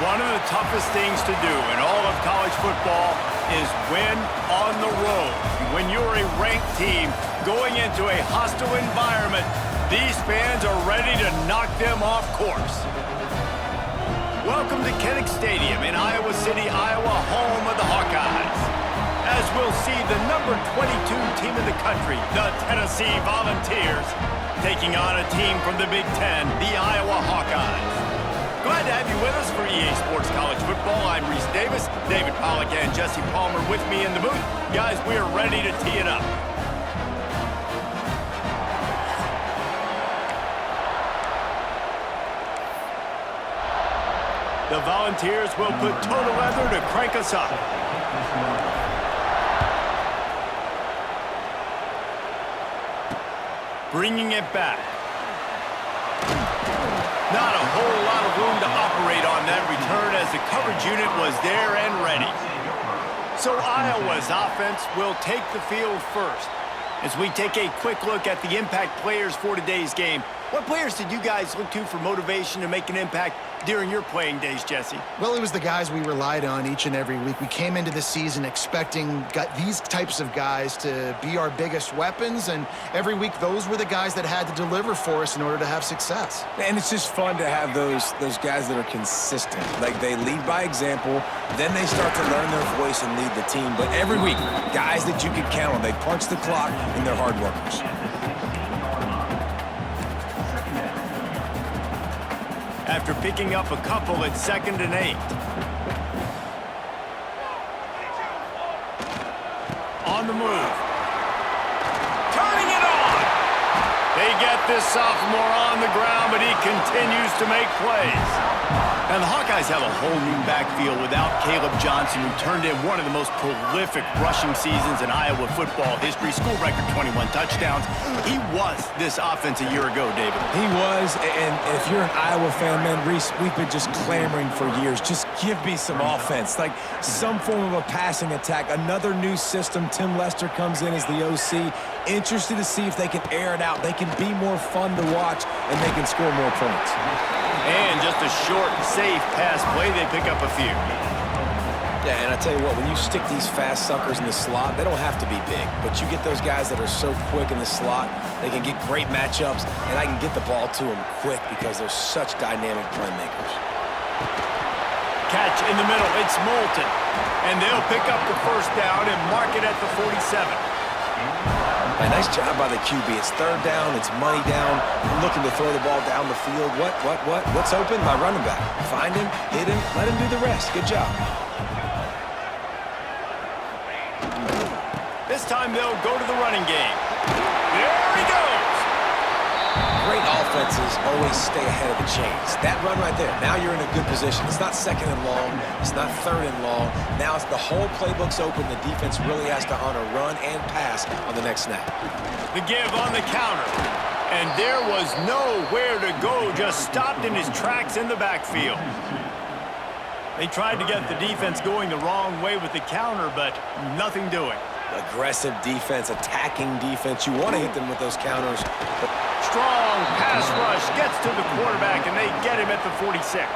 One of the toughest things to do in all of college football is win on the road. When you're a ranked team going into a hostile environment, these fans are ready to knock them off course. Welcome to Kinnick Stadium in Iowa City, Iowa, home of the Hawkeyes. As we'll see the number 22 team in the country, the Tennessee Volunteers, taking on a team from the Big Ten, the Iowa Hawkeyes. Glad to have you with us for EA Sports College Football. I'm Reese Davis, David Pollack and Jesse Palmer with me in the booth. Guys, we are ready to tee it up. The Volunteers will put total leather to crank us up. Bringing it back. Not a whole lot of room to operate on that return as the coverage unit was there and ready. So Iowa's offense will take the field first. As we take a quick look at the impact players for today's game, what players did you guys look to for motivation to make an impact during your playing days, Jesse? Well, it was the guys we relied on each and every week. We came into the season expecting these types of guys to be our biggest weapons, and every week those were the guys that had to deliver for us in order to have success. And it's just fun to have those guys that are consistent. Like, they lead by example, then they start to learn their voice and lead the team. But every week, guys that you can count on, they punch the clock and they're hard workers. After picking up a couple at 2nd and 8. On the move. Turning it on! They get this sophomore on the ground, but he continues to make plays. Now, the Hawkeyes have a whole new backfield without Caleb Johnson, who turned in one of the most prolific rushing seasons in Iowa football history. School record 21 touchdowns. He was this offense a year ago, David. He was, and if you're an Iowa fan, man, Reese, we've been just clamoring for years. Just give me some offense, like some form of a passing attack. Another new system. Tim Lester comes in as the OC. Interested to see if they can air it out. They can be more fun to watch, and they can score more points. And just a short, safe pass play, they pick up a few. Yeah, and I tell you what, when you stick these fast suckers in the slot, they don't have to be big. But you get those guys that are so quick in the slot, they can get great matchups, and I can get the ball to them quick because they're such dynamic playmakers. Catch in the middle, it's Moulton. And they'll pick up the first down and mark it at the 47. A nice job by the QB. It's 3rd down. It's money down. I'm looking to throw the ball down the field. What's open? My running back. Find him, hit him, let him do the rest. Good job. This time they'll go to the running game. There he goes! Great offenses always stay ahead of the chains. That run right there, now you're in a good position. It's not 2nd and long. It's not 3rd and long. Now it's the whole playbook's open. The defense really has to honor run and pass on the next snap. The give on the counter. And there was nowhere to go, just stopped in his tracks in the backfield. They tried to get the defense going the wrong way with the counter, but nothing doing. Aggressive defense, attacking defense. You want to hit them with those counters. But strong pass rush gets to the quarterback, and they get him at the 46.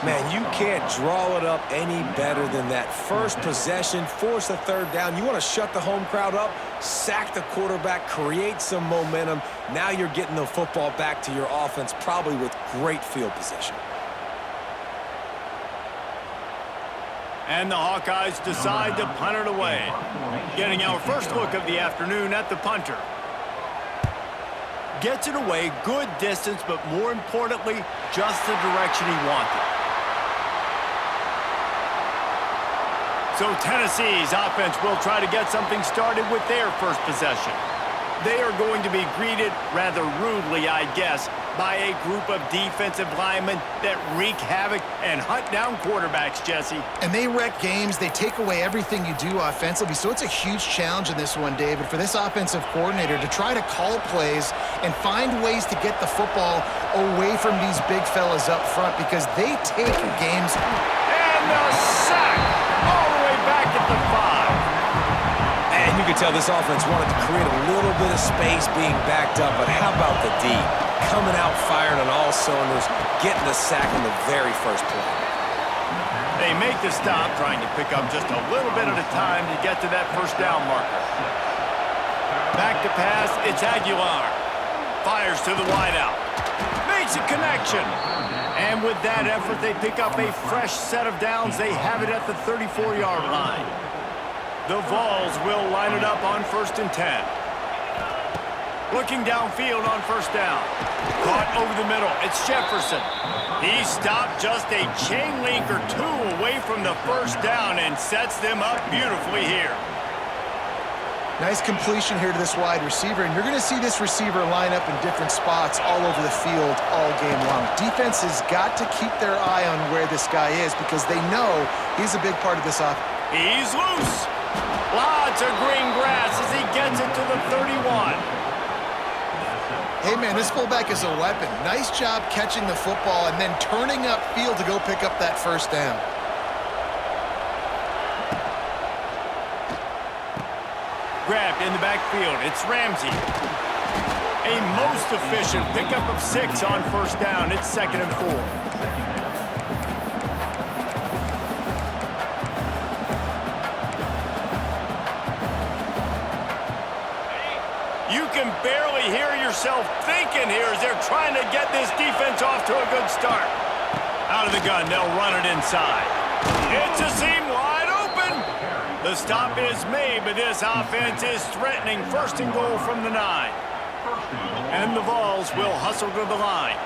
man, you can't draw it up any better than that. First possession, force a 3rd down. You want to shut the home crowd up, sack the quarterback, create some momentum. Now you're getting the football back to your offense, probably with great field position. And the Hawkeyes decide to punt it away. Getting our first look of the afternoon at the punter. Gets it away, good distance, but more importantly, just the direction he wanted. So Tennessee's offense will try to get something started with their first possession. They are going to be greeted rather rudely, I guess, by a group of defensive linemen that wreak havoc and hunt down quarterbacks, Jesse. And they wreck games. They take away everything you do offensively. So it's a huge challenge in this one, David, for this offensive coordinator to try to call plays and find ways to get the football away from these big fellas up front, because they take games. And the sack all the way back at the 5. And you could tell this offense wanted to create a little bit of space being backed up, but how about the D? Coming out firing on all cylinders, getting the sack on the very first play. They make the stop, trying to pick up just a little bit at a time to get to that first down marker. Back to pass, it's Aguilar. Fires to the wideout. Makes a connection. And with that effort, they pick up a fresh set of downs. They have it at the 34-yard line. The Vols will line it up on 1st and 10. Looking downfield on first down. Caught over the middle. It's Jefferson. He stopped just a chain link or two away from the first down and sets them up beautifully here. Nice completion here to this wide receiver, and you're going to see this receiver line up in different spots all over the field all game long. Defense has got to keep their eye on where this guy is because they know he's a big part of this offense. He's loose. Lots of green grass as he gets it to the 31. Hey, man, this fullback is a weapon. Nice job catching the football and then turning upfield to go pick up that first down. Grabbed in the backfield. It's Ramsey. A most efficient pickup of 6 on first down. It's 2nd and 4. You can barely hear yourself thinking here as they're trying to get this defense off to a good start. Out of the gun, they'll run it inside. It's a seam wide open. The stop is made, but this offense is threatening 1st and goal from the 9. And the Vols will hustle to the line.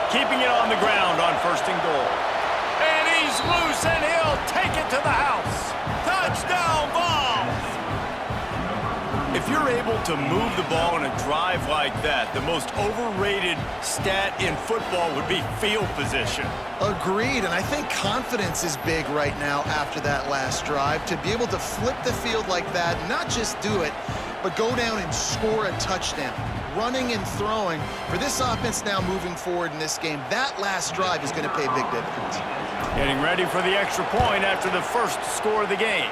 Keeping it on the ground on 1st and goal. And he's loose, and he'll take it to the house. Touchdown, Vols! If you're able to move the ball in a drive like that, the most overrated stat in football would be field position. Agreed, and I think confidence is big right now after that last drive. To be able to flip the field like that, not just do it, but go down and score a touchdown. Running and throwing. For this offense now moving forward in this game, that last drive is going to pay big dividends. Getting ready for the extra point after the first score of the game.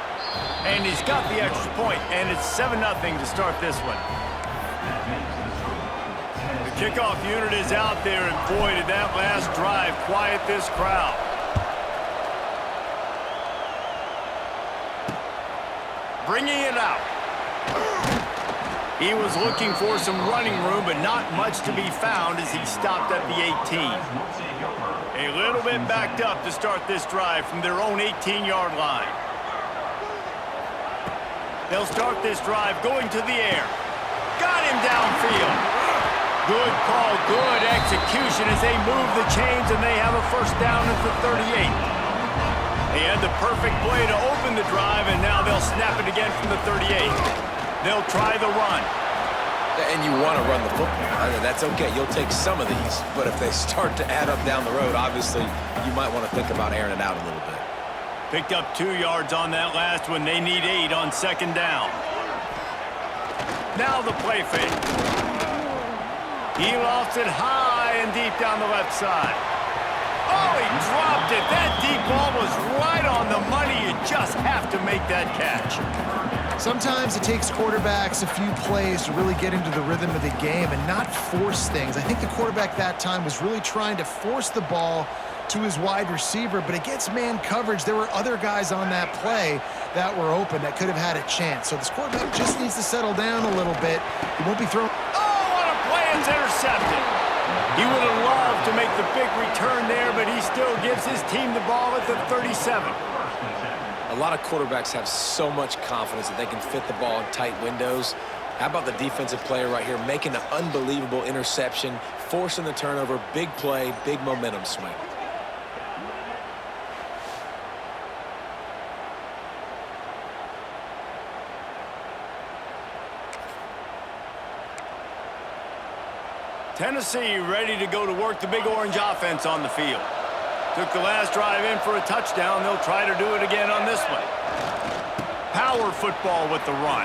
And he's got the extra point, and it's 7-0 to start this one. The kickoff unit is out there, and boy, did that last drive quiet this crowd. Bringing it out. He was looking for some running room, but not much to be found as he stopped at the 18. A little bit backed up to start this drive from their own 18-yard line. They'll start this drive going to the air. Got him downfield. Good call, good execution as they move the chains, and they have a first down at the 38. They had the perfect play to open the drive, and now they'll snap it again from the 38. They'll try the run. And you want to run the football. I mean, that's okay. You'll take some of these. But if they start to add up down the road, obviously, you might want to think about airing it out a little bit. Picked up 2 yards on that last one. They need 8 on 2nd down. Now the play fake. He lofts it high and deep down the left side. Oh, he dropped it. That deep ball was right on the money. You just have to make that catch. Sometimes it takes quarterbacks a few plays to really get into the rhythm of the game and not force things. I think the quarterback that time was really trying to force the ball to his wide receiver, but against man coverage, there were other guys on that play that were open that could have had a chance. So this quarterback just needs to settle down a little bit. He won't be throwing. Oh, what a play! It's intercepted. He would have loved to make the big return there, but he still gives his team the ball at the 37. A lot of quarterbacks have so much confidence that they can fit the ball in tight windows. How about the defensive player right here making an unbelievable interception, forcing the turnover, big play, big momentum swing. Tennessee ready to go to work the Big Orange offense on the field. Took the last drive in for a touchdown. They'll try to do it again on this one. Power football with the run.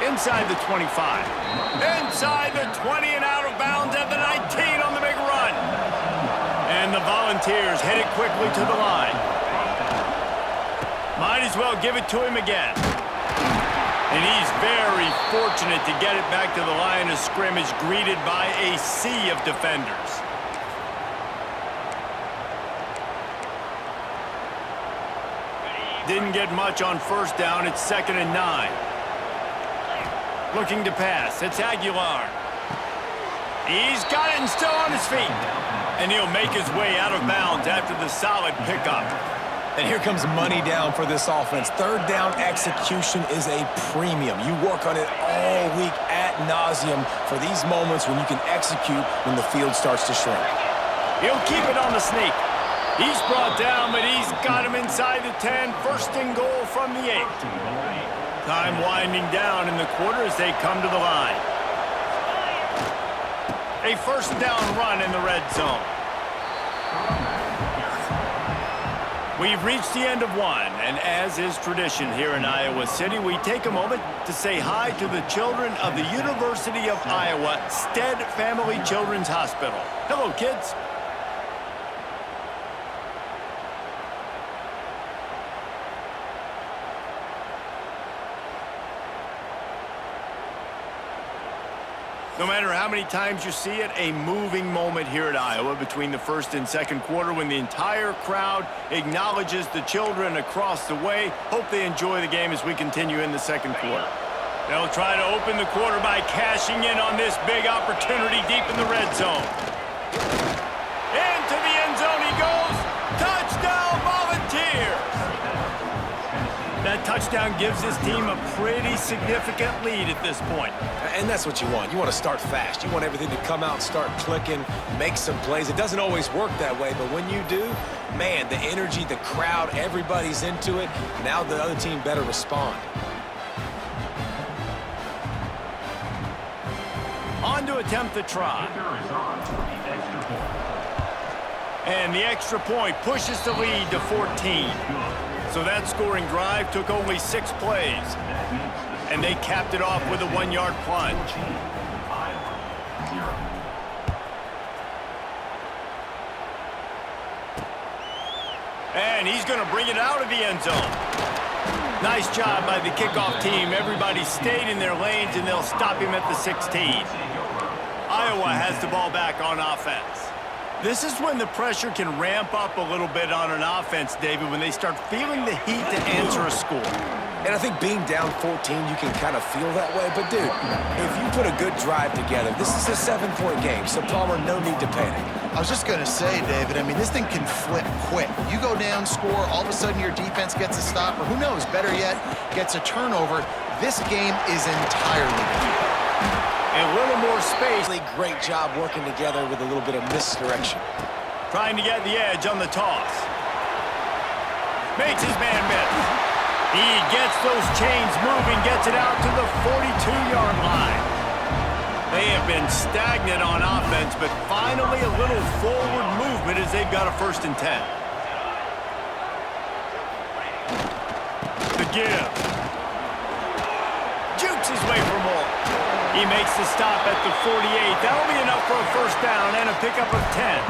Inside the 25. Inside the 20 and out of bounds at the 19 on the big run. And the Volunteers Volunteers headed quickly to the line. Might as well give it to him again. And he's very fortunate to get it back to the line of scrimmage, greeted by a sea of defenders. Didn't get much on first down. It's 2nd and 9. Looking to pass. It's Aguilar. He's got it and still on his feet. And he'll make his way out of bounds after the solid pickup. And here comes money down for this offense. Third down execution is a premium. You work on it all week ad nauseum for these moments when you can execute when the field starts to shrink. He'll keep it on the sneak. He's brought down, but he's got him inside the 10. First and goal from the 8. Time winding down in the quarter as they come to the line. A first down run in the red zone. We've reached the end of one, and as is tradition here in Iowa City, we take a moment to say hi to the children of the University of Iowa Stead Family Children's Hospital. Hello, kids. No matter how many times you see it, a moving moment here at Iowa between the first and second quarter when the entire crowd acknowledges the children across the way. Hope they enjoy the game as we continue in the second quarter. They'll try to open the quarter by cashing in on this big opportunity deep in the red zone. Into the end zone he goes. Touchdown, Volunteers! That touchdown gives his team a pretty significant lead at this point. And that's what you want. You want to start fast. You want everything to come out and start clicking, make some plays. It doesn't always work that way, but when you do, man, the energy, the crowd, everybody's into it. Now the other team better respond. On to attempt the try. And the extra point pushes the lead to 14. So that scoring drive took only 6 plays. And they capped it off with a 1-yard plunge. And he's going to bring it out of the end zone. Nice job by the kickoff team. Everybody stayed in their lanes, and they'll stop him at the 16. Iowa has the ball back on offense. This is when the pressure can ramp up a little bit on an offense, David, when they start feeling the heat to answer a score. And I think being down 14, you can kind of feel that way. But, dude, if you put a good drive together, this is a 7-point game, so Palmer, no need to panic. I was just going to say, David, I mean, this thing can flip quick. You go down, score, all of a sudden your defense gets a stop, or who knows, better yet, gets a turnover. This game is entirely different. A little more space. Great job working together with a little bit of misdirection. Trying to get the edge on the toss. Makes his man miss. He gets those chains moving, gets it out to the 42-yard line. They have been stagnant on offense, but finally a little forward movement as they've got a 1st and 10. The give. Jukes his way for more. He makes the stop at the 48. That'll be enough for a 1st down and a pickup of 10.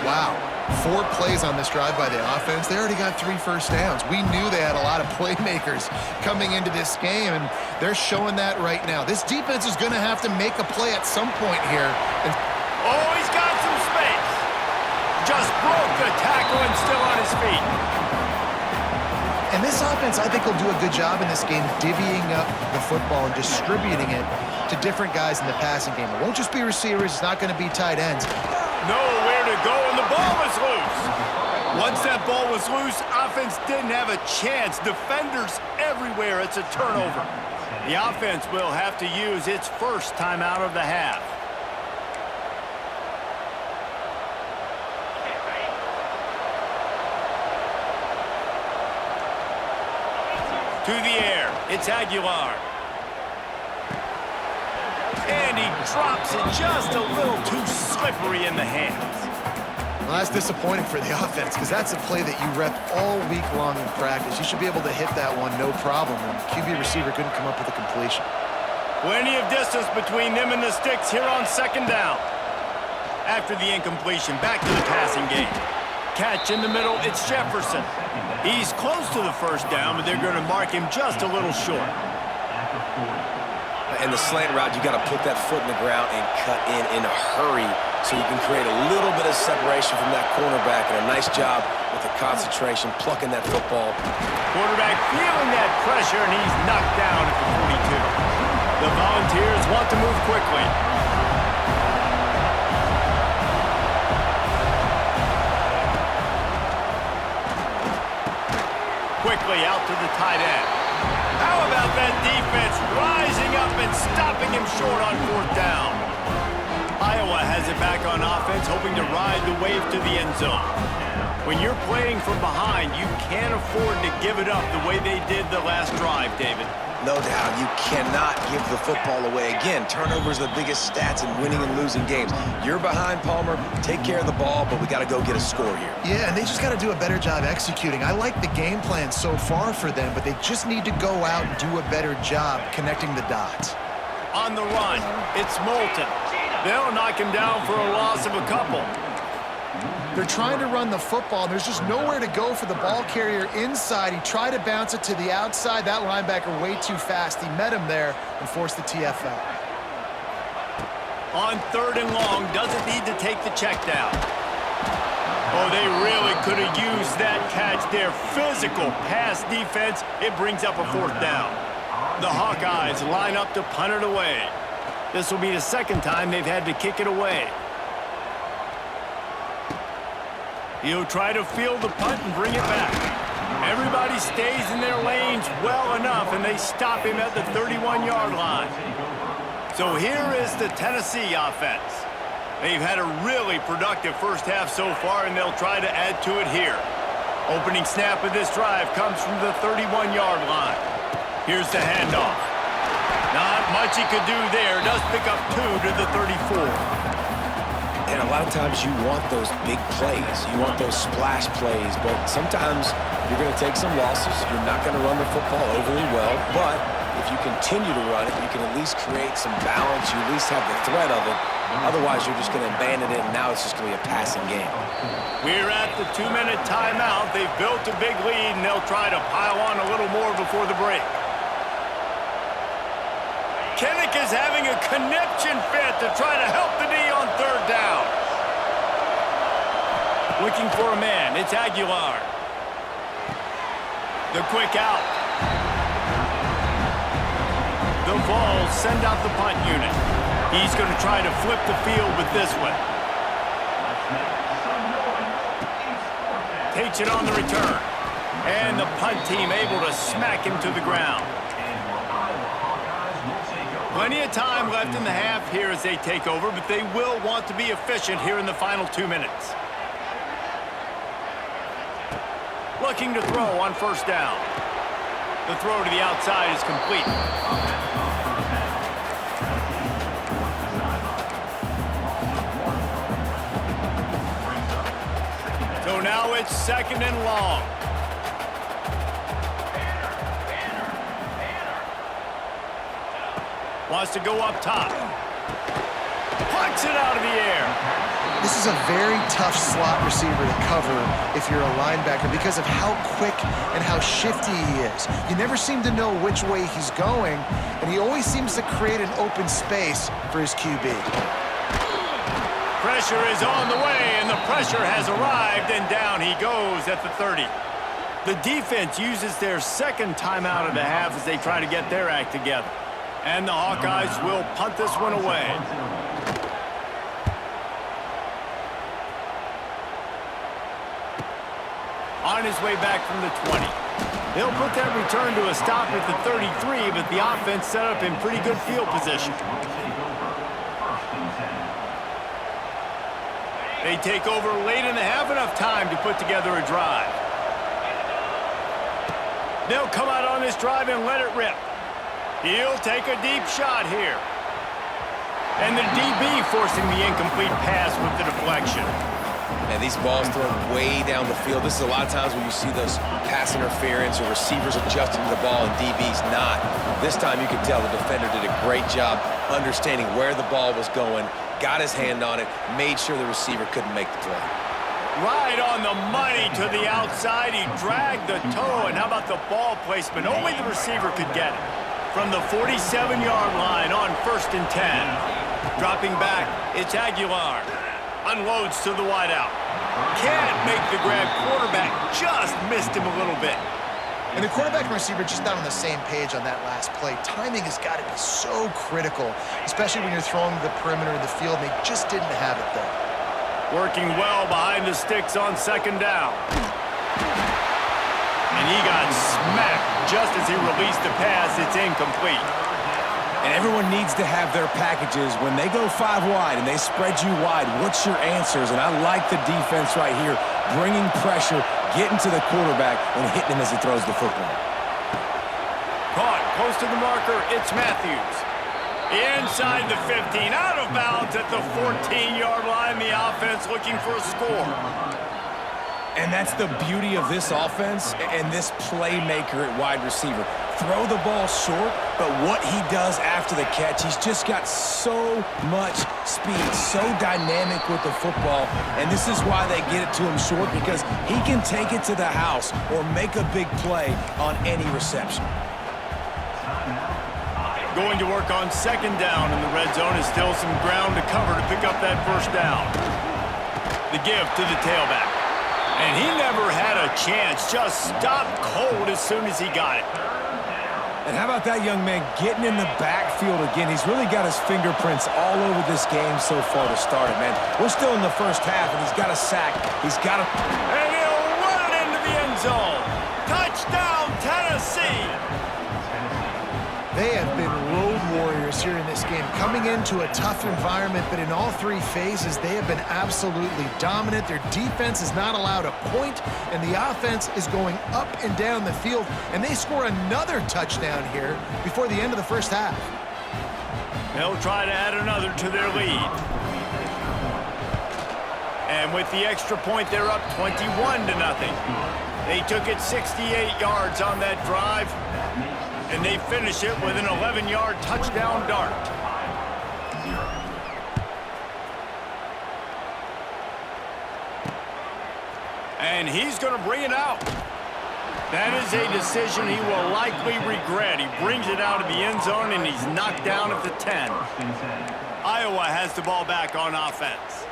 Wow. 4 plays on this drive by the offense. They already got 3 first downs. We knew they had a lot of playmakers coming into this game, and they're showing that right now. This defense is going to have to make a play at some point here. Oh, he's got some space. Just broke the tackle and still on his feet. And this offense, I think, will do a good job in this game divvying up the football and distributing it to different guys in the passing game. It won't just be receivers. It's not going to be tight ends. Nowhere to go, and the ball was loose. Once that ball was loose, offense didn't have a chance. Defenders everywhere. It's a turnover. The offense will have to use its first timeout of the half. To the air, it's Aguilar. And he drops it just a little too slippery in the hands. Well, that's disappointing for the offense because that's a play that you rep all week long in practice. You should be able to hit that one no problem, and QB receiver couldn't come up with a completion. Plenty of distance between them and the sticks here on 2nd down. After the incompletion, back to the passing game. Catch in the middle, it's Jefferson. He's close to the first down, but they're going to mark him just a little short. In the slant route, you got to put that foot in the ground and cut in a hurry so you can create a little bit of separation from that cornerback, and a nice job with the concentration, plucking that football. Quarterback feeling that pressure, and he's knocked down at the 42. The Volunteers want to move quickly. Quickly out to the tight end. How about that defense rising up and stopping him short on fourth down? Iowa has it back on offense, hoping to ride the wave to the end zone. When you're playing from behind, you can't afford to give it up the way they did the last drive, David. No doubt, you cannot give the football away. Again, turnovers are the biggest stats in winning and losing games. You're behind, Palmer. Take care of the ball, but we got to go get a score here. Yeah, and they just got to do a better job executing. I like the game plan so far for them, but they just need to go out and do a better job connecting the dots. On the run, it's Moulton. They'll knock him down for a loss of a couple. They're trying to run the football. There's just nowhere to go for the ball carrier inside. He tried to bounce it to the outside. That linebacker way too fast. He met him there and forced the TFL. On third and long, doesn't need to take the check down. Oh, they really could have used that catch there. Physical pass defense. It brings up a fourth down. The Hawkeyes line up to punt it away. This will be the second time they've had to kick it away. He'll try to field the punt and bring it back. Everybody stays in their lanes well enough, and they stop him at the 31-yard line. So here is the Tennessee offense. They've had a really productive first half so far, and they'll try to add to it here. Opening snap of this drive comes from the 31-yard line. Here's the handoff. Not much he could do there. Does pick up 2 to the 34. And a lot of times you want those big plays. You want those splash plays, but sometimes you're going to take some losses. You're not going to run the football overly well, but if you continue to run it, you can at least create some balance. You at least have the threat of it. Otherwise, you're just going to abandon it, and now it's just going to be a passing game. We're at the 2-minute timeout. They've built a big lead, and they'll try to pile on a little more before the break. Kinnick is having a conniption fit to try to help the D on third down. Looking for a man. It's Aguilar. The quick out. The Vols send out the punt unit. He's going to try to flip the field with this one. Takes it on the return. And the punt team able to smack him to the ground. Plenty of time left in the half here as they take over, but they will want to be efficient here in the final 2 minutes. Looking to throw on first down. The throw to the outside is complete. So now it's second and long. Wants to go up top. Pucks it out of the air. This is a very tough slot receiver to cover if you're a linebacker because of how quick and how shifty he is. You never seem to know which way he's going, and he always seems to create an open space for his QB. Pressure is on the way, and the pressure has arrived, and down he goes at the 30. The defense uses their second timeout of the half as they try to get their act together. And the Hawkeyes will punt this one away. On his way back from the 20. He'll put that return to a stop at the 33, but the offense set up in pretty good field position. They take over late and have enough time to put together a drive. They'll come out on this drive and let it rip. He'll take a deep shot here. And the DB forcing the incomplete pass with the deflection. And these balls thrown way down the field. This is a lot of times when you see those pass interference or receivers adjusting the ball and DB's not. This time you can tell the defender did a great job understanding where the ball was going, got his hand on it, made sure the receiver couldn't make the play. Right on the money to the outside. He dragged the toe, and how about the ball placement? Only the receiver could get it. From the 47-yard line on 1st and 10. Dropping back, it's Aguilar. Unloads to the wideout. Can't make the grab. Quarterback just missed him a little bit. And the quarterback and receiver just not on the same page on that last play. Timing has got to be so critical, especially when you're throwing to the perimeter of the field. They just didn't have it there. Working well behind the sticks on 2nd down. And he got smacked just as he released the pass. It's incomplete. And everyone needs to have their packages. When they go 5 wide and they spread you wide, what's your answers? And I like the defense right here, bringing pressure, getting to the quarterback, and hitting him as he throws the football. Caught close to the marker. It's Matthews. Inside the 15, out of bounds at the 14-yard line. The offense looking for a score. And that's the beauty of this offense and this playmaker at wide receiver. Throw the ball short, but what he does after the catch, he's just got so much speed, so dynamic with the football, and this is why they get it to him short, because he can take it to the house or make a big play on any reception. Going to work on 2nd down in the red zone. Is still some ground to cover to pick up that 1st down. The give to the tailback. And he never had a chance. Just stopped cold as soon as he got it. And how about that young man getting in the backfield again? He's really got his fingerprints all over this game so far to start it, man. We're still in the 1st half, and he's got a sack. He's got a... And he'll run it into the end zone. Touchdown, Tennessee. They have been road warriors here in this game, coming into a tough environment, but in all 3 phases, they have been absolutely dominant. Their defense is not allowed a point, and the offense is going up and down the field, and they score another touchdown here before the end of the 1st half. They'll try to add another to their lead. And with the extra point, they're up 21-0. They took it 68 yards on that drive, and they finish it with an 11-yard touchdown dart. And he's going to bring it out. That is a decision he will likely regret. He brings it out of the end zone, and he's knocked down at the 10. Iowa has the ball back on offense.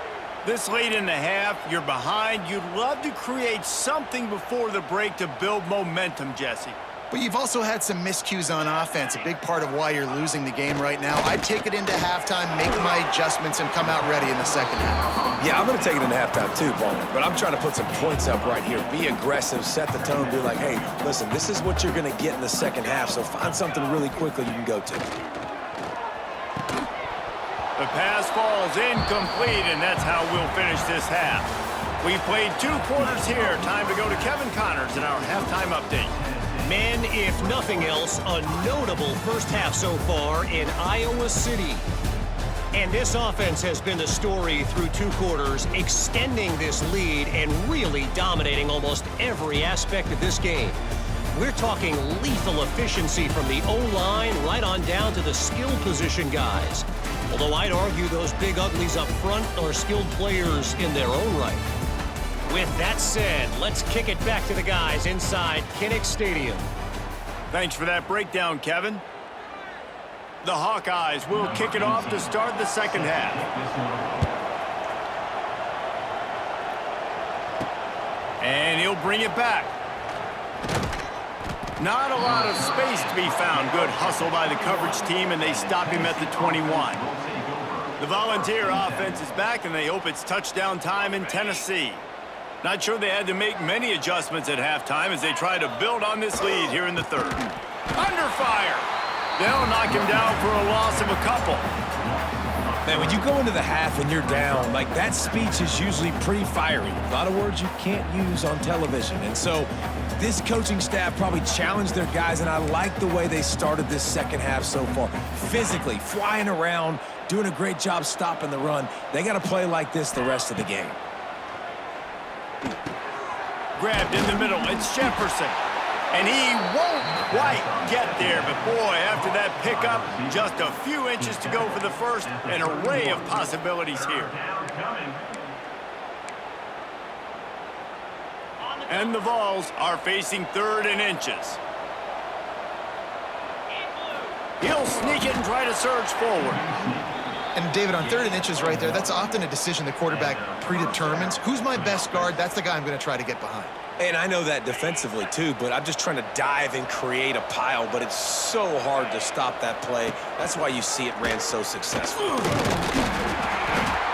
This late in the half, you're behind. You'd love to create something before the break to build momentum, Jesse. But you've also had some miscues on offense, a big part of why you're losing the game right now. I'd take it into halftime, make my adjustments, and come out ready in the 2nd half. Yeah, I'm going to take it into halftime too, Bowman. But I'm trying to put some points up right here. Be aggressive, set the tone, be like, hey, listen, this is what you're going to get in the 2nd half, so find something really quickly you can go to. The pass falls incomplete, and that's how we'll finish this half. We've played 2 quarters here. Time to go to Kevin Connors in our halftime update. Men, if nothing else, a notable 1st half so far in Iowa City. And this offense has been the story through 2 quarters, extending this lead and really dominating almost every aspect of this game. We're talking lethal efficiency from the O-line right on down to the skill position guys. Although I'd argue those big uglies up front are skilled players in their own right. With that said, let's kick it back to the guys inside Kinnick Stadium. Thanks for that breakdown, Kevin. The Hawkeyes will kick it off to start the 2nd half. And he'll bring it back. Not a lot of space to be found. Good hustle by the coverage team, and they stop him at the 21. The Volunteer offense is back, and they hope it's touchdown time in Tennessee. Not sure they had to make many adjustments at halftime as they try to build on this lead here in the 3rd. Under fire. They'll knock him down for a loss of a couple. Man, when you go into the half and you're down, like that speech is usually pretty fiery. A lot of words you can't use on television. And so this coaching staff probably challenged their guys, and I like the way they started this 2nd half so far. Physically, flying around, doing a great job stopping the run. They got to play like this the rest of the game. Grabbed in the middle. It's Jefferson. And he won't quite get there, but boy, after that pickup, just a few inches to go for the first, an array of possibilities here. And the Vols are facing 3rd and inches. He'll sneak it and try to surge forward. And David, on 3rd and inches right there, that's often a decision the quarterback predetermines. Who's my best guard? That's the guy I'm going to try to get behind. And I know that defensively too, but I'm just trying to dive and create a pile, but it's so hard to stop that play. That's why you see it ran so successful.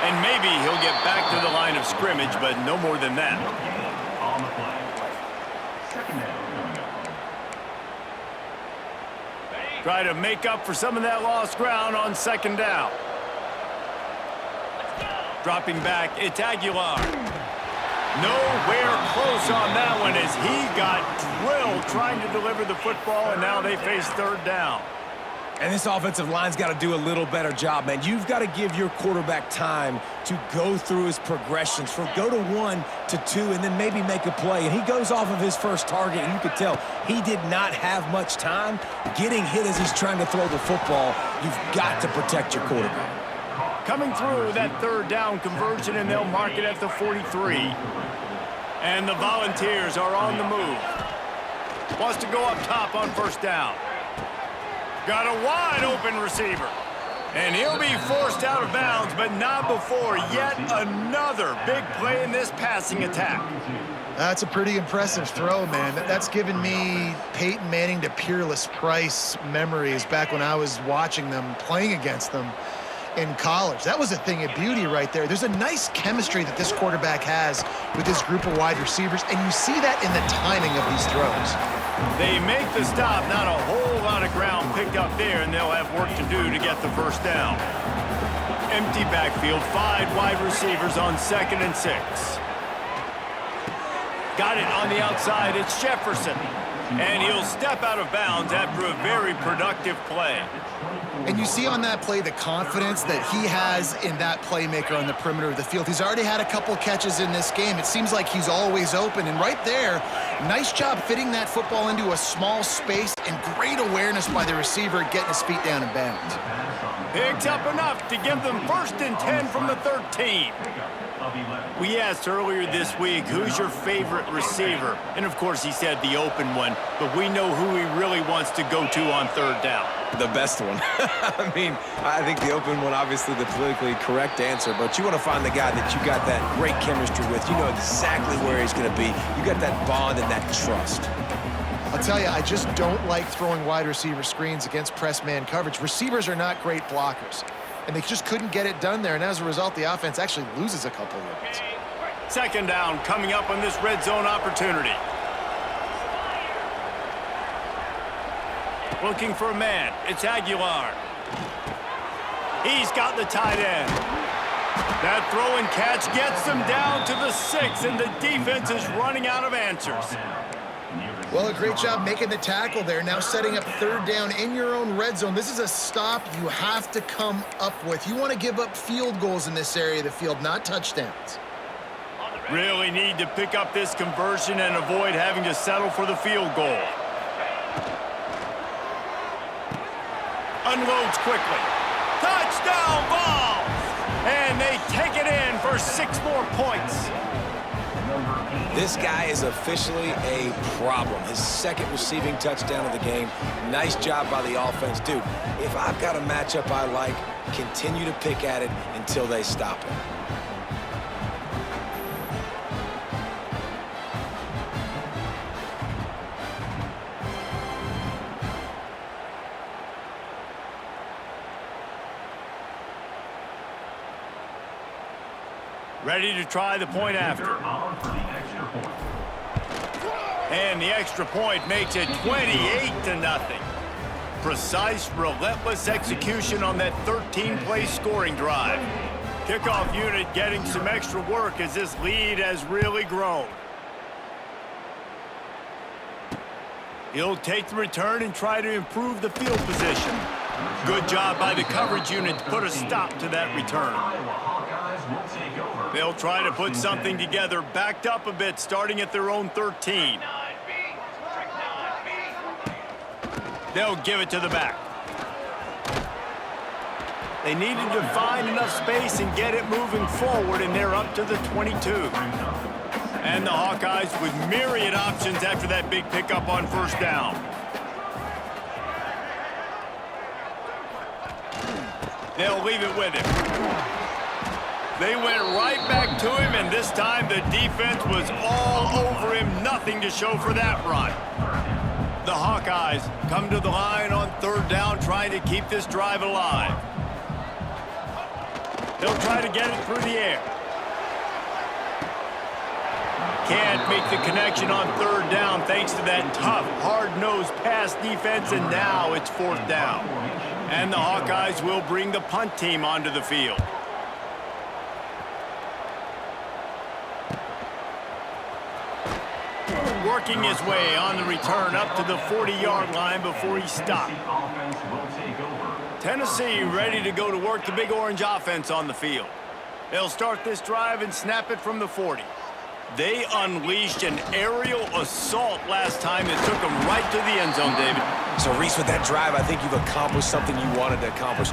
And maybe he'll get back to the line of scrimmage, but no more than that. Try to make up for some of that lost ground on 2nd down. Dropping back, it's Aguilar. Nowhere close on that one as he got drilled trying to deliver the football, and now they face 3rd down. And this offensive line's got to do a little better job, man. You've got to give your quarterback time to go through his progressions from go to 1 to 2 and then maybe make a play. And he goes off of his first target, and you could tell he did not have much time getting hit as he's trying to throw the football. You've got to protect your quarterback. Coming through that 3rd down conversion, and they'll mark it at the 43. And the Volunteers are on the move. Wants to go up top on 1st down. Got a wide open receiver. And he'll be forced out of bounds, but not before yet another big play in this passing attack. That's a pretty impressive throw, man. That's given me Peyton Manning to Peerless Price memories back when I was watching them, playing against them in college. That was a thing of beauty right there. There's a nice chemistry that this quarterback has with this group of wide receivers, and you see that in the timing of these throws. They make the stop, not a whole lot of ground picked up there, and they'll have work to do to get the 1st down. Empty backfield, 5 wide receivers on 2nd and 6. Got it on the outside, it's Jefferson. And he'll step out of bounds after a very productive play. And you see on that play the confidence that he has in that playmaker on the perimeter of the field. He's already had a couple catches in this game. It seems like he's always open. And right there, nice job fitting that football into a small space, and great awareness by the receiver getting his feet down in bounds. Picks up enough to give them 1st and 10 from the 13. We asked earlier this week, who's your favorite receiver? And of course he said the open one, but we know who he really wants to go to on 3rd down. The best one. I mean, I think the open one, obviously the politically correct answer, but you want to find the guy that you got that great chemistry with. You know exactly where he's going to be. You got that bond and that trust. I'll tell you, I just don't like throwing wide receiver screens against press man coverage. Receivers are not great blockers, and they just couldn't get it done there, and as a result, the offense actually loses a couple of yards. 2nd down coming up on this red zone opportunity. Looking for a man. It's Aguilar. He's got the tight end. That throw and catch gets them down to the 6, and the defense is running out of answers. Well, a great job making the tackle there. Now setting up 3rd down in your own red zone. This is a stop you have to come up with. You want to give up field goals in this area of the field, not touchdowns. Really need to pick up this conversion and avoid having to settle for the field goal. Unloads quickly. Touchdown Vols! And they take it in for 6 more points. This guy is officially a problem. His 2nd receiving touchdown of the game. Nice job by the offense. Dude, if I've got a matchup I like, continue to pick at it until they stop it. Ready to try the point after. And the extra point makes it 28-0. Precise, relentless execution on that 13-play scoring drive. Kickoff unit getting some extra work as this lead has really grown. He'll take the return and try to improve the field position. Good job by the coverage unit to put a stop to that return. They'll try to put something together, backed up a bit, starting at their own 13. They'll give it to the back. They needed to find enough space and get it moving forward, and they're up to the 22. And the Hawkeyes with myriad options after that big pickup on first down. They'll leave it with him. They went right back to him, and this time the defense was all over him. Nothing to show for that run. The Hawkeyes come to the line on third down, trying to keep this drive alive. They'll try to get it through the air. Can't make the connection on third down thanks to that tough, hard-nosed pass defense, and now it's fourth down. And the Hawkeyes will bring the punt team onto the field. Working his way on the return up to the 40-yard line before he stopped. Tennessee ready to go to work the Big Orange offense on the field. They'll start this drive and snap it from the 40. They unleashed an aerial assault last time that took them right to the end zone, David. So, Reese, with that drive, I think you've accomplished something you wanted to accomplish.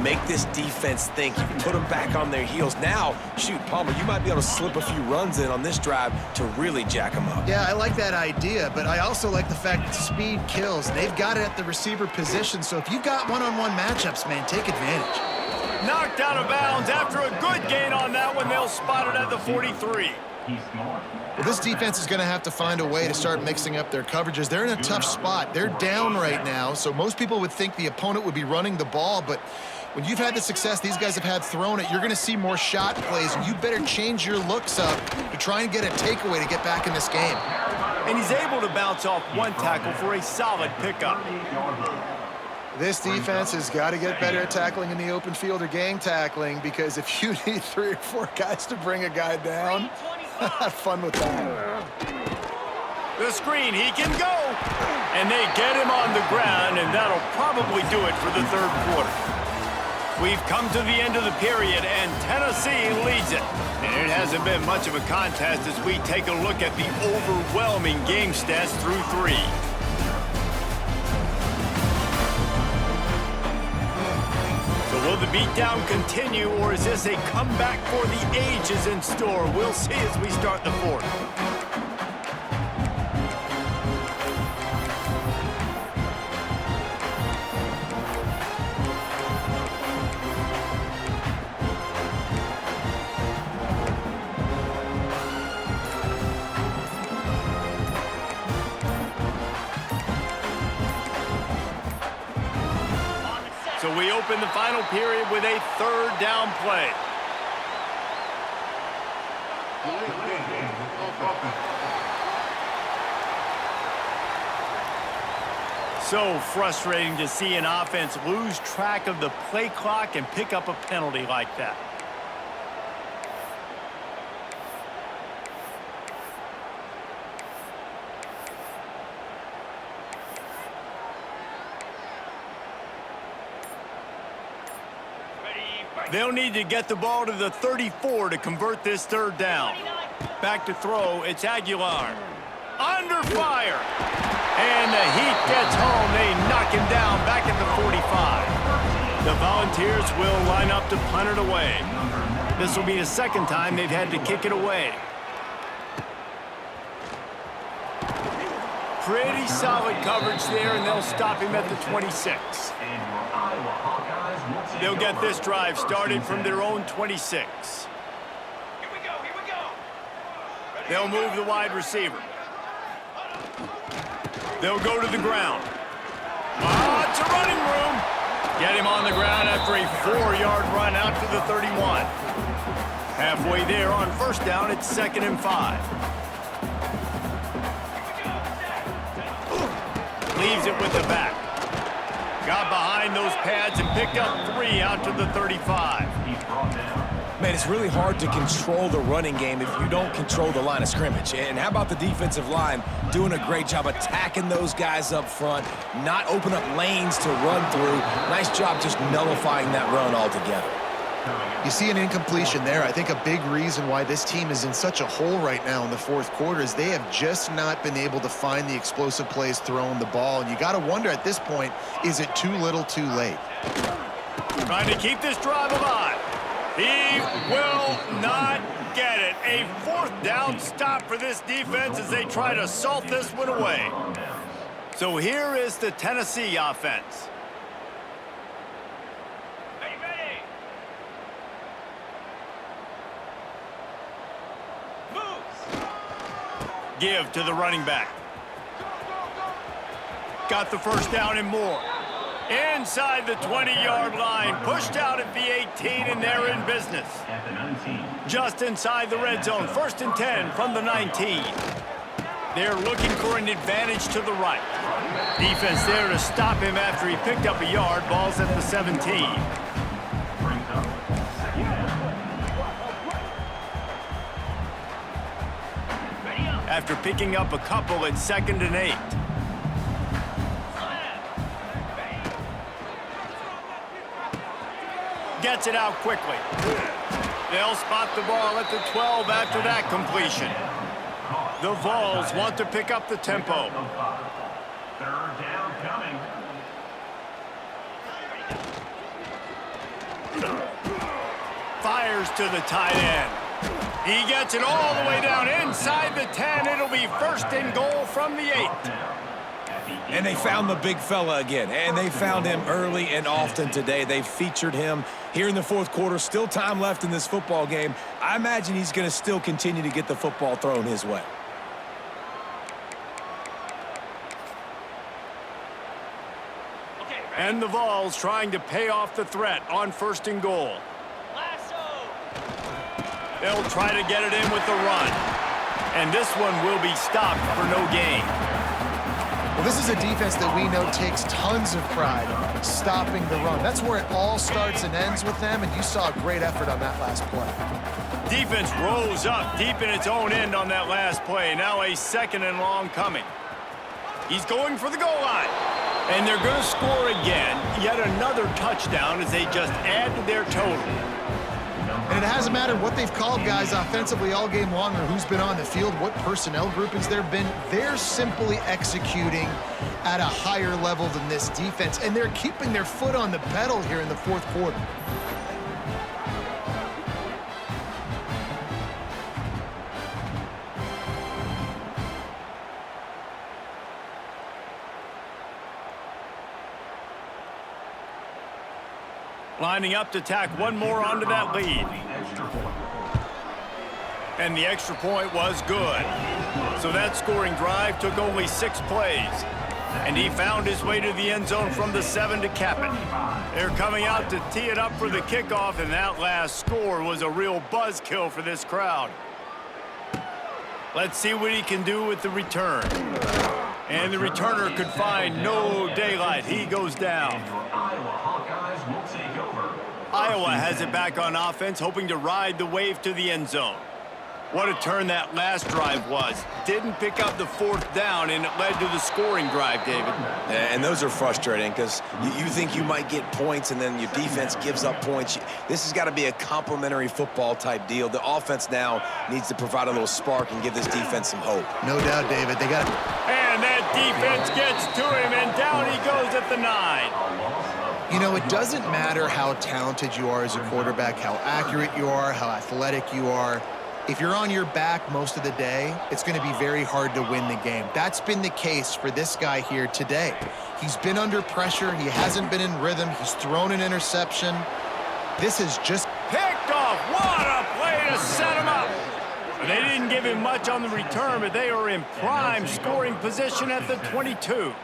Make this defense think. You put them back on their heels. Now, shoot, Palmer, you might be able to slip a few runs in on this drive to really jack them up. Yeah, I like that idea, but I also like the fact that speed kills. They've got it at the receiver position, so if you've got one-on-one matchups, man, take advantage. Knocked out of bounds after a good gain on that one. They'll spot it at the 43. Well, this defense is going to have to find a way to start mixing up their coverages. They're in a tough spot. They're down right now, so most people would think the opponent would be running the ball, but when you've had the success these guys have had throwing it, you're going to see more shot plays, and you better change your looks up to try and get a takeaway to get back in this game. And he's able to bounce off one tackle for a solid pickup. This defense has got to get better at tackling in the open field or gang tackling, because if you need 3 or 4 guys to bring a guy down, have fun with that. The screen, he can go. And they get him on the ground, and that'll probably do it for the third quarter. We've come to the end of the period, and Tennessee leads it. And it hasn't been much of a contest as we take a look at the overwhelming game stats through 3. Will the beatdown continue, or is this a comeback for the ages in store? We'll see as we start the fourth. So we open the final period with a third down play. So frustrating to see an offense lose track of the play clock and pick up a penalty like that. They'll need to get the ball to the 34 to convert this third down. Back to throw, it's Aguilar. Under fire. And the heat gets home. They knock him down back at the 45. The Volunteers will line up to punt it away. This will be the second time they've had to kick it away. Pretty solid coverage there, and they'll stop him at the 26. They'll get this drive started from their own 26. Here we go. They'll move the wide receiver. They'll go to the ground. It's a running room. Get him on the ground after a 4-yard run out to the 31. Halfway there on first down, it's 2nd and 5. Leaves it with the back. Got behind those pads and picked up 3 out to the 35. Man, it's really hard to control the running game if you don't control the line of scrimmage. And how about the defensive line doing a great job attacking those guys up front, not open up lanes to run through. Nice job just nullifying that run altogether. You see an incompletion there. I think a big reason why this team is in such a hole right now in the fourth quarter is they have just not been able to find the explosive plays throwing the ball. And you got to wonder at this point, is it too little too late? Trying to keep this drive alive. He will not get it. A fourth down stop for this defense as they try to salt this one away. So here is the Tennessee offense. Give to the running back. Got the first down and more. Inside the 20-yard line, pushed out at the 18, and they're in business. Just inside the red zone, 1st and 10 from the 19. They're looking for an advantage to the right. Defense there to stop him after he picked up a yard. Ball's at the 17. After picking up a couple at 2nd and 8. Gets it out quickly. They'll spot the ball at the 12 after that completion. The Vols want to pick up the tempo. 3rd down coming. Fires to the tight end. He gets it all the way down inside the 10. It'll be 1st and goal from the 8. And they found the big fella again, and they found him early and often today. They featured him here in the fourth quarter. Still time left in this football game. I imagine he's going to still continue to get the football thrown his way. And the Vols trying to pay off the threat on 1st and goal. They'll try to get it in with the run. And this one will be stopped for no gain. Well, this is a defense that we know takes tons of pride stopping the run. That's where it all starts and ends with them, and you saw a great effort on that last play. Defense rose up deep in its own end on that last play. Now a 2nd and long coming. He's going for the goal line. And they're going to score again. Yet another touchdown as they just add to their total. And it hasn't mattered what they've called guys offensively all game long or who's been on the field, what personnel groupings there have been. They're simply executing at a higher level than this defense, and they're keeping their foot on the pedal here in the fourth quarter. Lining up to tack one more onto that lead. And the extra point was good. So that scoring drive took only 6 plays. And he found his way to the end zone from the 7 to cap it. They're coming out to tee it up for the kickoff, and that last score was a real buzzkill for this crowd. Let's see what he can do with the return. And the returner could find no daylight. He goes down. Iowa has it back on offense, hoping to ride the wave to the end zone. What a turn that last drive was. Didn't pick up the 4th down, and it led to the scoring drive, David. And those are frustrating because you think you might get points, and then your defense gives up points. This has got to be a complementary football type deal. The offense now needs to provide a little spark and give this defense some hope. No doubt, David. They got it. And that defense gets to him, and down he goes at the 9. You know, it doesn't matter how talented you are as a quarterback, how accurate you are, how athletic you are. If you're on your back most of the day, it's going to be very hard to win the game. That's been the case for this guy here today. He's been under pressure. He hasn't been in rhythm. He's thrown an interception. This is just Picked off. What a play to set him up. They didn't give him much on the return, but they are in prime scoring position at the 22.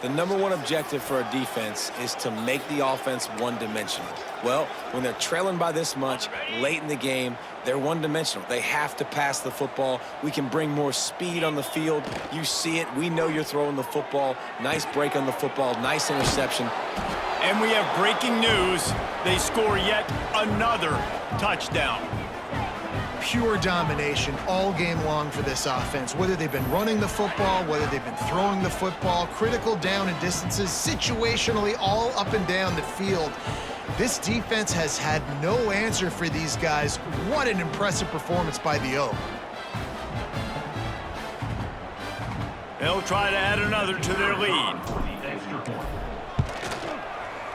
The number one objective for a defense is to make the offense one-dimensional. Well, when they're trailing by this much late in the game, they're one-dimensional. They have to pass the football. We can bring more speed on the field. You see it. We know you're throwing the football. Nice break on the football. Nice interception. And we have breaking news. They score yet another touchdown. pure domination all game long for this offense. Whether they've been running the football, whether they've been throwing the football, critical down and distances, situationally all up and down the field. This defense has had no answer for these guys. What an impressive performance by the O. They'll try to add another to their lead.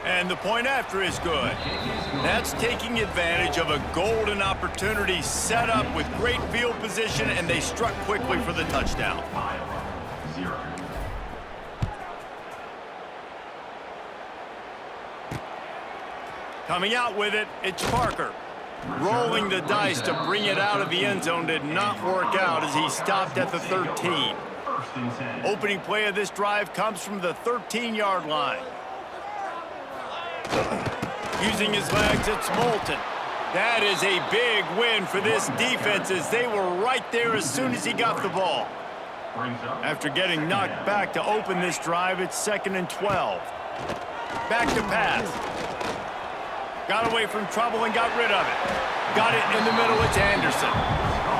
And the point after is good. That's taking advantage of a golden opportunity set up with great field position, and they struck quickly for the touchdown. Coming out with it, it's Parker. Rolling the dice to bring it out of the end zone did not work out as he stopped at the 13. Opening play of this drive comes from the 13-yard line. Using his legs, it's Moulton. That is a big win for this defense as they were right there as soon as he got the ball. After getting knocked back to open this drive, it's 2nd and 12. Back to pass. Got away from trouble and got rid of it. Got it in the middle, it's Anderson.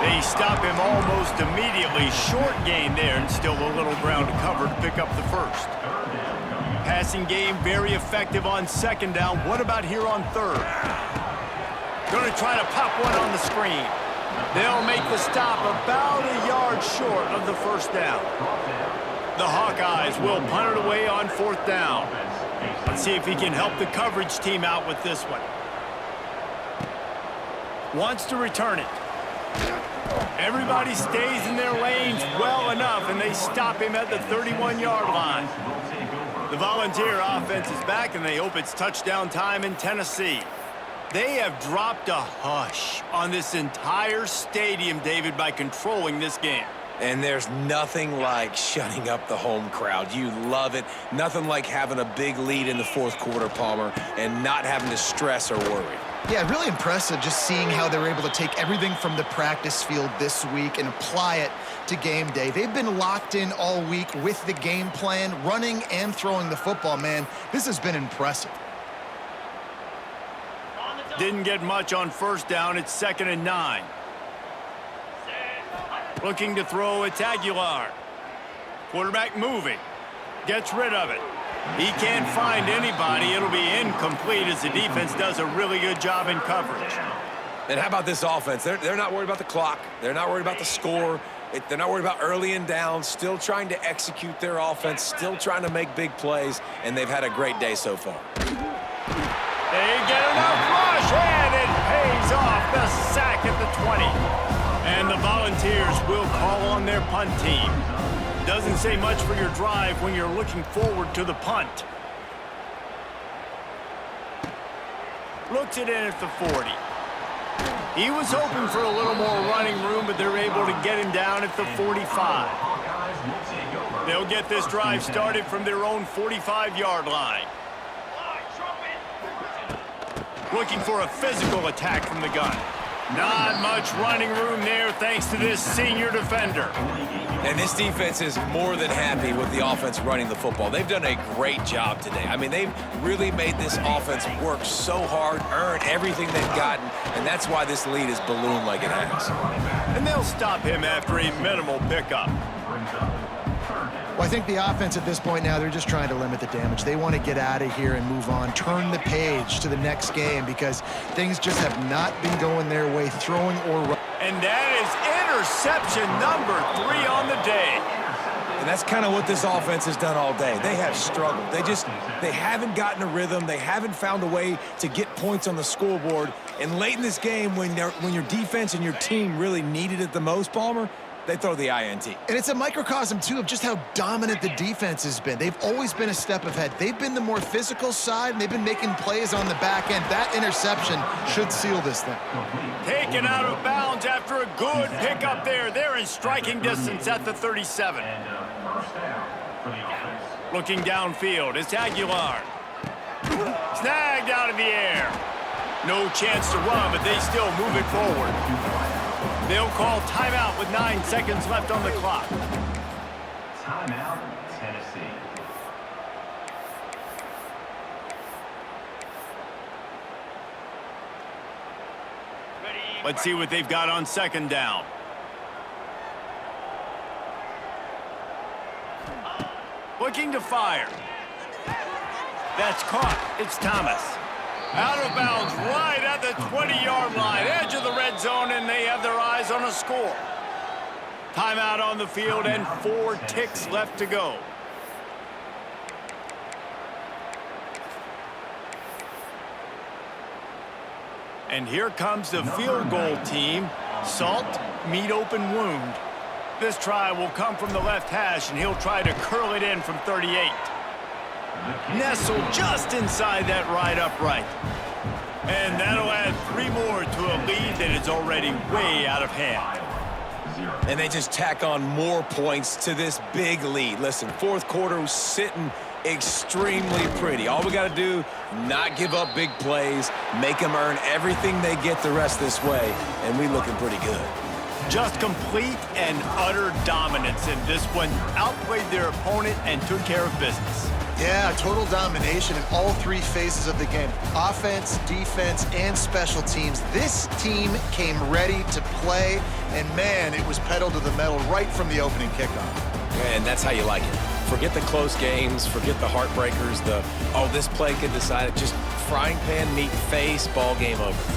They stop him almost immediately. Short gain there and still a little ground to cover to pick up the first. Passing game very effective on 2nd down. What about here on 3rd? Going to try to pop one on the screen. They'll make the stop about a yard short of the 1st down. The Hawkeyes will punt it away on 4th down. Let's see if he can help the coverage team out with this one. Wants to return it. Everybody stays in their lanes well enough, and they stop him at the 31-yard line. The Volunteer offense is back, and they hope it's touchdown time in Tennessee. They have dropped a hush on this entire stadium, David, by controlling this game. And there's nothing like shutting up the home crowd. You love it. Nothing like having a big lead in the 4th quarter, Palmer, and not having to stress or worry. Yeah, really impressive just seeing how they're able to take everything from the practice field this week and apply it to game day. They've been locked in all week with the game plan, running and throwing the football, man. This has been impressive. Didn't get much on 1st down. It's 2nd and 9. Looking to throw, it's Aguilar. Quarterback moving. Gets rid of it. He can't find anybody. It'll be incomplete as the defense does a really good job in coverage. And how about this offense? They're not worried about the clock. They're not worried about the score. They're not worried about early and down. Still trying to execute their offense. Still trying to make big plays. And they've had a great day so far. They get enough rush, and it pays off. The sack at the 20. And the Volunteers will call on their punt team. Doesn't say much for your drive when you're looking forward to the punt. Looks it in at the 40. He was hoping for a little more running room, but they're able to get him down at the 45. They'll get this drive started from their own 45-yard line. Looking for a physical attack from the gun. Not much running room there thanks to this senior defender. And this defense is more than happy with the offense running the football. They've done a great job today. I mean, they've really made this offense work so hard, earn everything they've gotten, and that's why this lead is ballooned like it has. And they'll stop him after a minimal pickup. Well, I think the offense at this point now, they're just trying to limit the damage. They want to get out of here and move on, turn the page to the next game because things just have not been going their way, throwing or running. And that is interception number 3 on the day. And that's kind of what this offense has done all day. They have struggled. They haven't gotten a rhythm. They haven't found a way to get points on the scoreboard. And late in this game, when your defense and your team really needed it the most, Palmer, they throw the INT. And it's a microcosm, too, of just how dominant the defense has been. They've always been a step ahead. They've been the more physical side, and they've been making plays on the back end. That interception should seal this thing. Taken out of bounds after a good pickup there. They're in striking distance at the 37. Looking downfield, it's Aguilar. Snagged out of the air. No chance to run, but they still move it forward. They'll call timeout with 9 seconds left on the clock. Timeout, Tennessee. Let's see what they've got on 2nd down. Looking to fire. That's caught. It's Thomas. Out of bounds right at the 20-yard line, edge of the red zone, and they have their eyes on a score. Timeout on the field and 4 ticks left to go. And here comes the field goal team. Salt, meet open wound. This try will come from the left hash, and he'll try to curl it in from 38. Nestled just inside that right upright. And that'll add 3 more to a lead that is already way out of hand. And they just tack on more points to this big lead. Listen, fourth quarter was sitting extremely pretty. All we got to do, not give up big plays, make them earn everything they get the rest this way, and we looking pretty good. Just complete and utter dominance in this one. Outplayed their opponent and took care of business. Yeah, total domination in all 3 phases of the game. Offense, defense, and special teams. This team came ready to play, and man, it was pedal to the metal right from the opening kickoff. And that's how you like it. Forget the close games, forget the heartbreakers, this play could decide it. Just frying pan, meat face, ball game over.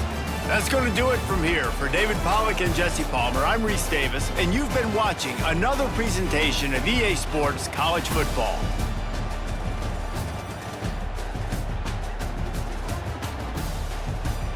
That's going to do it from here. For David Pollack and Jesse Palmer, I'm Reese Davis, and you've been watching another presentation of EA Sports College Football.